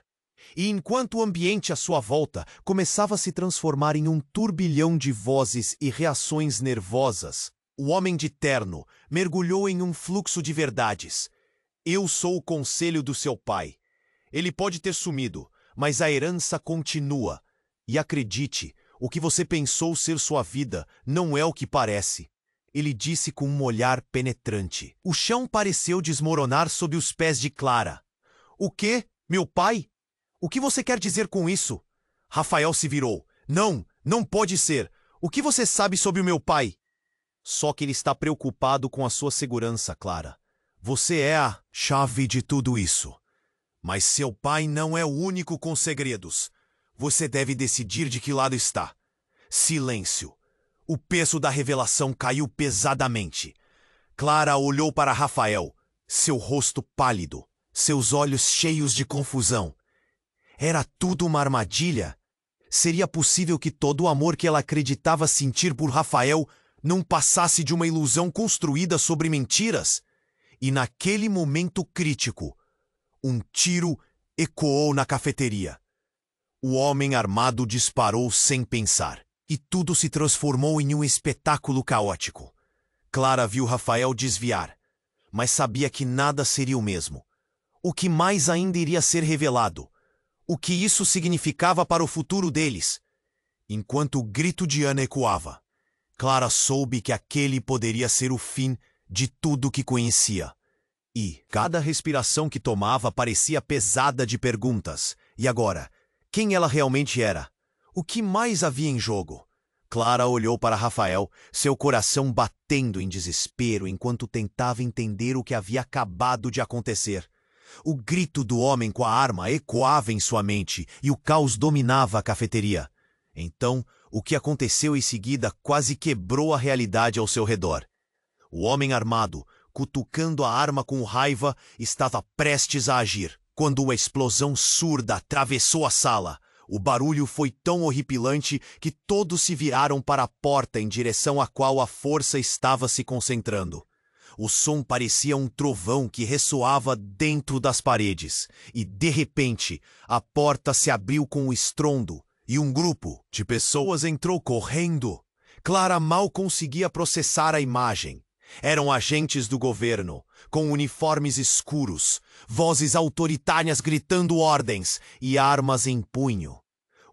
S1: E enquanto o ambiente à sua volta começava a se transformar em um turbilhão de vozes e reações nervosas, o homem de terno mergulhou em um fluxo de verdades. Eu sou o conselho do seu pai. Ele pode ter sumido, mas a herança continua. E acredite, o que você pensou ser sua vida não é o que parece. Ele disse com um olhar penetrante. O chão pareceu desmoronar sob os pés de Clara. O quê? Meu pai? O que você quer dizer com isso? Rafael se virou. Não, não pode ser. O que você sabe sobre o meu pai? Só que ele está preocupado com a sua segurança, Clara. Você é a chave de tudo isso. Mas seu pai não é o único com segredos. Você deve decidir de que lado está. Silêncio. O peso da revelação caiu pesadamente. Clara olhou para Rafael, seu rosto pálido, seus olhos cheios de confusão. Era tudo uma armadilha? Seria possível que todo o amor que ela acreditava sentir por Rafael não passasse de uma ilusão construída sobre mentiras? E naquele momento crítico, um tiro ecoou na cafeteria. O homem armado disparou sem pensar, e tudo se transformou em um espetáculo caótico. Clara viu Rafael desviar, mas sabia que nada seria o mesmo. O que mais ainda iria ser revelado? O que isso significava para o futuro deles? Enquanto o grito de Ana ecoava, Clara soube que aquele poderia ser o fim de tudo que conhecia. E cada respiração que tomava parecia pesada de perguntas. E agora, quem ela realmente era? O que mais havia em jogo? Clara olhou para Rafael, seu coração batendo em desespero enquanto tentava entender o que havia acabado de acontecer. O grito do homem com a arma ecoava em sua mente e o caos dominava a cafeteria. Então, o que aconteceu em seguida quase quebrou a realidade ao seu redor. O homem armado, cutucando a arma com raiva, estava prestes a agir, quando uma explosão surda atravessou a sala. O barulho foi tão horripilante que todos se viraram para a porta em direção à qual a força estava se concentrando. O som parecia um trovão que ressoava dentro das paredes, e, de repente, a porta se abriu com um estrondo, e um grupo de pessoas entrou correndo. Clara mal conseguia processar a imagem. Eram agentes do governo, com uniformes escuros, vozes autoritárias gritando ordens e armas em punho.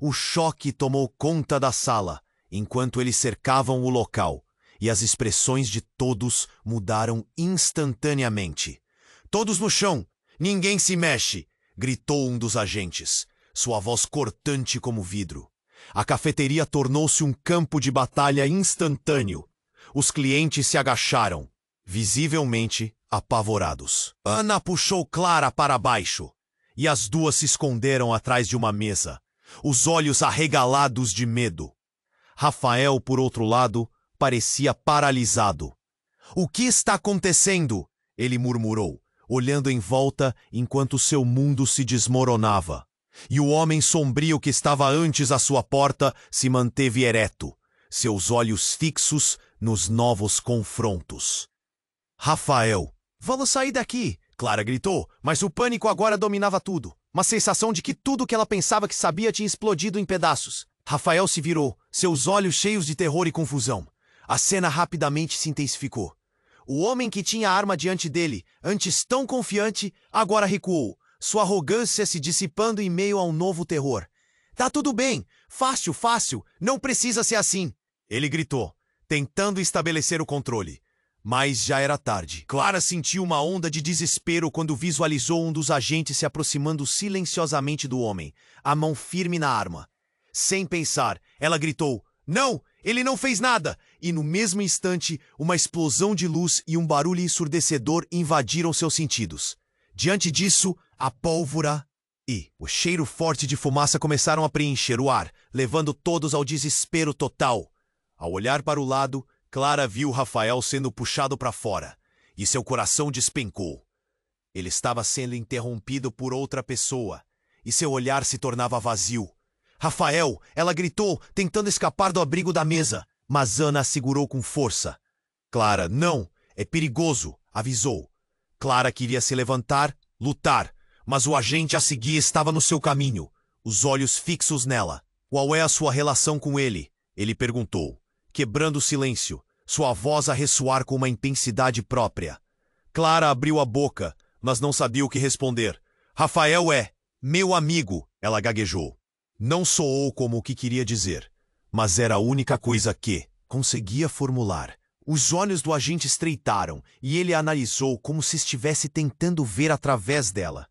S1: O choque tomou conta da sala, enquanto eles cercavam o local, e as expressões de todos mudaram instantaneamente. "Todos no chão! Ninguém se mexe!" gritou um dos agentes, sua voz cortante como vidro. A cafeteria tornou-se um campo de batalha instantâneo. Os clientes se agacharam, visivelmente apavorados. Ana puxou Clara para baixo, e as duas se esconderam atrás de uma mesa, os olhos arregalados de medo. Rafael, por outro lado, parecia paralisado. "O que está acontecendo?" ele murmurou, olhando em volta enquanto seu mundo se desmoronava. E o homem sombrio que estava antes à sua porta se manteve ereto, seus olhos fixos nos novos confrontos. "Rafael, vamos sair daqui!" Clara gritou, mas o pânico agora dominava tudo. Uma sensação de que tudo que ela pensava que sabia tinha explodido em pedaços. Rafael se virou, seus olhos cheios de terror e confusão. A cena rapidamente se intensificou. O homem que tinha a arma diante dele, antes tão confiante, agora recuou, sua arrogância se dissipando em meio a um novo terror. "Tá tudo bem, fácil, fácil, não precisa ser assim!" ele gritou, tentando estabelecer o controle. Mas já era tarde. Clara sentiu uma onda de desespero quando visualizou um dos agentes se aproximando silenciosamente do homem, a mão firme na arma. Sem pensar, ela gritou, "Não! Ele não fez nada!" E no mesmo instante, uma explosão de luz e um barulho ensurdecedor invadiram seus sentidos. Diante disso, a pólvora e o cheiro forte de fumaça começaram a preencher o ar, levando todos ao desespero total. Ao olhar para o lado, Clara viu Rafael sendo puxado para fora, e seu coração despencou. Ele estava sendo interrompido por outra pessoa, e seu olhar se tornava vazio. "Rafael!" ela gritou, tentando escapar do abrigo da mesa, mas Ana a segurou com força. "Clara, não! É perigoso!" avisou. Clara queria se levantar, lutar, mas o agente a seguir estava no seu caminho, os olhos fixos nela. "Qual é a sua relação com ele?" ele perguntou, quebrando o silêncio, sua voz a ressoar com uma intensidade própria. Clara abriu a boca, mas não sabia o que responder. "Rafael é meu amigo", ela gaguejou. Não soou como o que queria dizer, mas era a única coisa que conseguia formular. Os olhos do agente estreitaram e ele a analisou como se estivesse tentando ver através dela.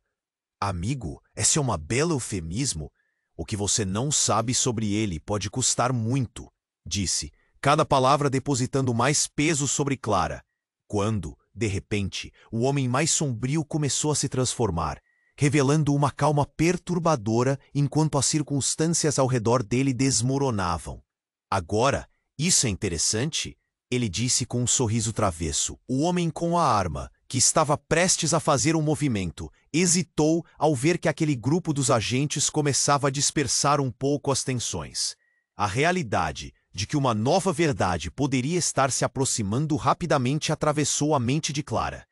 S1: "Amigo, esse é um belo eufemismo. O que você não sabe sobre ele pode custar muito", disse, cada palavra depositando mais peso sobre Clara. Quando, de repente, o homem mais sombrio começou a se transformar, revelando uma calma perturbadora enquanto as circunstâncias ao redor dele desmoronavam. "Agora, isso é interessante", ele disse com um sorriso travesso. O homem com a arma, que estava prestes a fazer um movimento, hesitou ao ver que aquele grupo dos agentes começava a dispersar um pouco as tensões. A realidade de que uma nova verdade poderia estar se aproximando rapidamente atravessou a mente de Clara.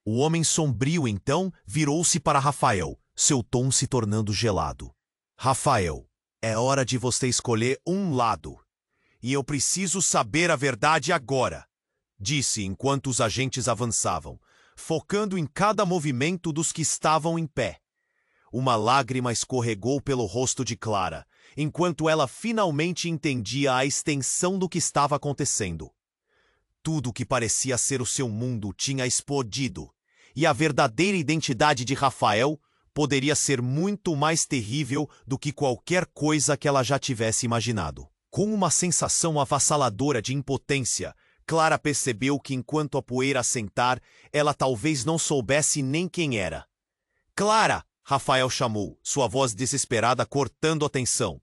S1: O homem sombrio, então, virou-se para Rafael, seu tom se tornando gelado. Rafael, é hora de você escolher um lado. E eu preciso saber a verdade agora, disse enquanto os agentes avançavam, focando em cada movimento dos que estavam em pé. Uma lágrima escorregou pelo rosto de Clara, enquanto ela finalmente entendia a extensão do que estava acontecendo. Tudo o que parecia ser o seu mundo tinha explodido, e a verdadeira identidade de Rafael poderia ser muito mais terrível do que qualquer coisa que ela já tivesse imaginado. Com uma sensação avassaladora de impotência, Clara percebeu que enquanto a poeira assentar, ela talvez não soubesse nem quem era. "Clara!" Rafael chamou, sua voz desesperada cortando a tensão.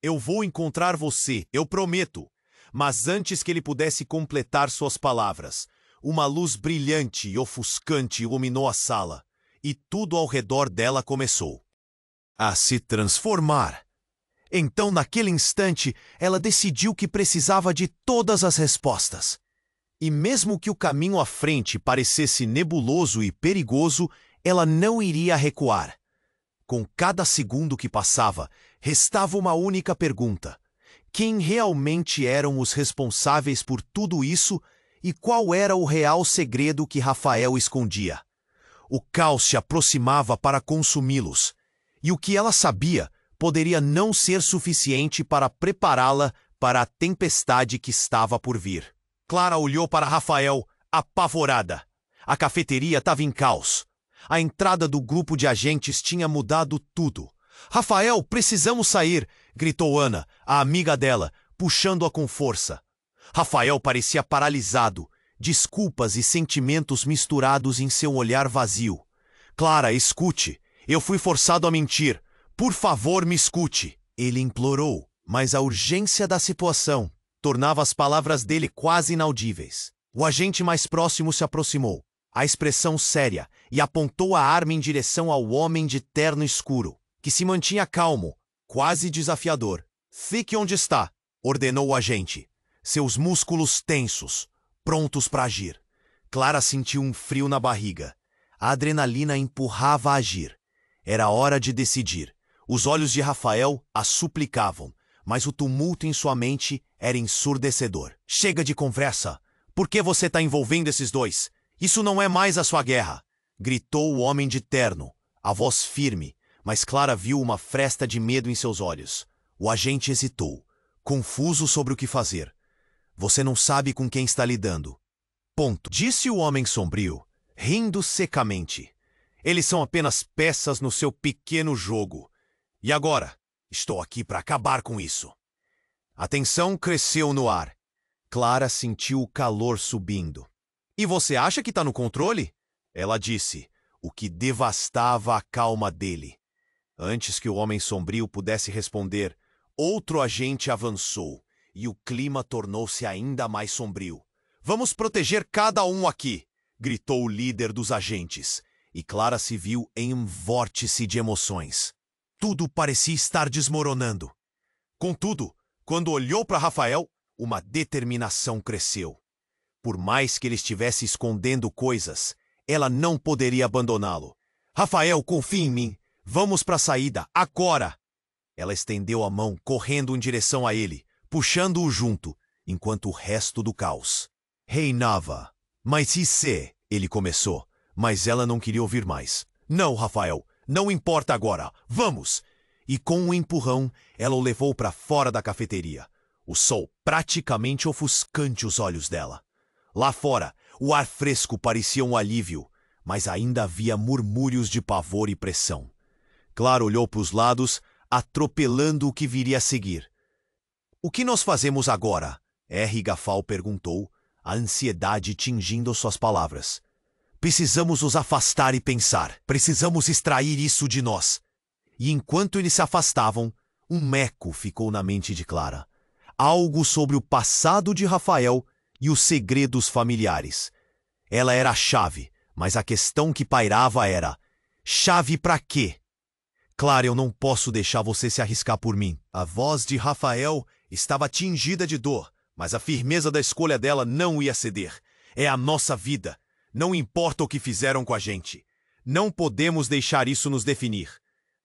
S1: "Eu vou encontrar você, eu prometo." Mas antes que ele pudesse completar suas palavras, uma luz brilhante e ofuscante iluminou a sala, e tudo ao redor dela começou a se transformar. Então, naquele instante, ela decidiu que precisava de todas as respostas. E mesmo que o caminho à frente parecesse nebuloso e perigoso, ela não iria recuar. Com cada segundo que passava, restava uma única pergunta: quem realmente eram os responsáveis por tudo isso e qual era o real segredo que Rafael escondia? O caos se aproximava para consumi-los, e o que ela sabia poderia não ser suficiente para prepará-la para a tempestade que estava por vir. Clara olhou para Rafael, apavorada. A cafeteria estava em caos. A entrada do grupo de agentes tinha mudado tudo. "Rafael, precisamos sair!" gritou Ana, a amiga dela, puxando-a com força. Rafael parecia paralisado, desculpas e sentimentos misturados em seu olhar vazio. "Clara, escute. Eu fui forçado a mentir. Por favor, me escute." Ele implorou, mas a urgência da situação tornava as palavras dele quase inaudíveis. O agente mais próximo se aproximou, a expressão séria, e apontou a arma em direção ao homem de terno escuro, que se mantinha calmo, quase desafiador. "Fique onde está", ordenou o agente, seus músculos tensos, prontos para agir. Clara sentiu um frio na barriga. A adrenalina empurrava a agir. Era hora de decidir. Os olhos de Rafael a suplicavam, mas o tumulto em sua mente era ensurdecedor. "Chega de conversa! Por que você está envolvendo esses dois? Isso não é mais a sua guerra!" gritou o homem de terno, a voz firme, mas Clara viu uma fresta de medo em seus olhos. O agente hesitou, confuso sobre o que fazer. "Você não sabe com quem está lidando." "Ponto", disse o homem sombrio, rindo secamente. "Eles são apenas peças no seu pequeno jogo. E agora? Estou aqui para acabar com isso." A tensão cresceu no ar. Clara sentiu o calor subindo. "E você acha que está no controle?" ela disse, o que devastava a calma dele. Antes que o homem sombrio pudesse responder, outro agente avançou, e o clima tornou-se ainda mais sombrio. "Vamos proteger cada um aqui!" gritou o líder dos agentes, e Clara se viu em um vórtice de emoções. Tudo parecia estar desmoronando. Contudo, quando olhou para Rafael, uma determinação cresceu. Por mais que ele estivesse escondendo coisas, ela não poderia abandoná-lo. "Rafael, confie em mim. Vamos para a saída, agora!" Ela estendeu a mão, correndo em direção a ele, puxando-o junto, enquanto o resto do caos reinava. "Mas e se?" ele começou, mas ela não queria ouvir mais. "Não, Rafael, não importa agora. Vamos!" E com um empurrão, ela o levou para fora da cafeteria, o sol praticamente ofuscante os olhos dela. Lá fora, o ar fresco parecia um alívio, mas ainda havia murmúrios de pavor e pressão. Clara olhou para os lados, atropelando o que viria a seguir. "O que nós fazemos agora?" R. Gafal perguntou, a ansiedade tingindo suas palavras. "Precisamos nos afastar e pensar. Precisamos extrair isso de nós." E enquanto eles se afastavam, um eco ficou na mente de Clara. Algo sobre o passado de Rafael e os segredos familiares. Ela era a chave, mas a questão que pairava era: chave para quê? "Clara, eu não posso deixar você se arriscar por mim." A voz de Rafael estava tingida de dor, mas a firmeza da escolha dela não ia ceder. "É a nossa vida. Não importa o que fizeram com a gente. Não podemos deixar isso nos definir.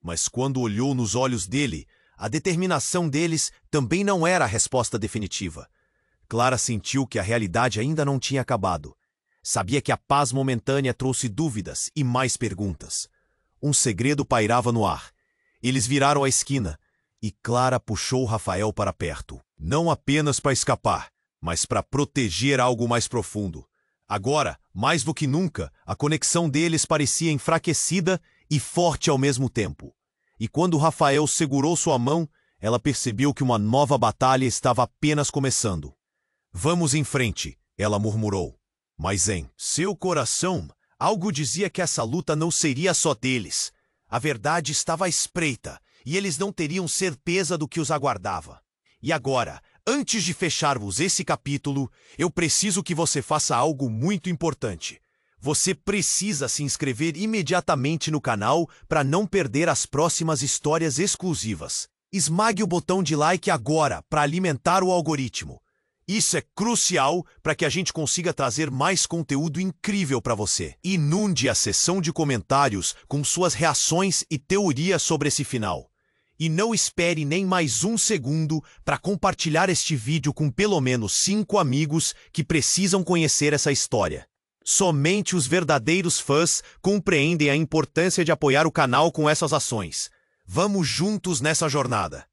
S1: Mas quando olhou nos olhos dele, a determinação deles também não era a resposta definitiva. Clara sentiu que a realidade ainda não tinha acabado. Sabia que a paz momentânea trouxe dúvidas e mais perguntas. Um segredo pairava no ar. Eles viraram a esquina e Clara puxou Rafael para perto. Não apenas para escapar, mas para proteger algo mais profundo. Agora, mais do que nunca, a conexão deles parecia enfraquecida e forte ao mesmo tempo. E quando Rafael segurou sua mão, ela percebeu que uma nova batalha estava apenas começando. Vamos em frente, ela murmurou. Mas em seu coração, algo dizia que essa luta não seria só deles. A verdade estava à espreita, e eles não teriam certeza do que os aguardava. E agora, antes de fecharmos esse capítulo, eu preciso que você faça algo muito importante. Você precisa se inscrever imediatamente no canal para não perder as próximas histórias exclusivas. Esmague o botão de like agora para alimentar o algoritmo. Isso é crucial para que a gente consiga trazer mais conteúdo incrível para você. Inunde a seção de comentários com suas reações e teorias sobre esse final. E não espere nem mais um segundo para compartilhar este vídeo com pelo menos 5 amigos que precisam conhecer essa história. Somente os verdadeiros fãs compreendem a importância de apoiar o canal com essas ações. Vamos juntos nessa jornada.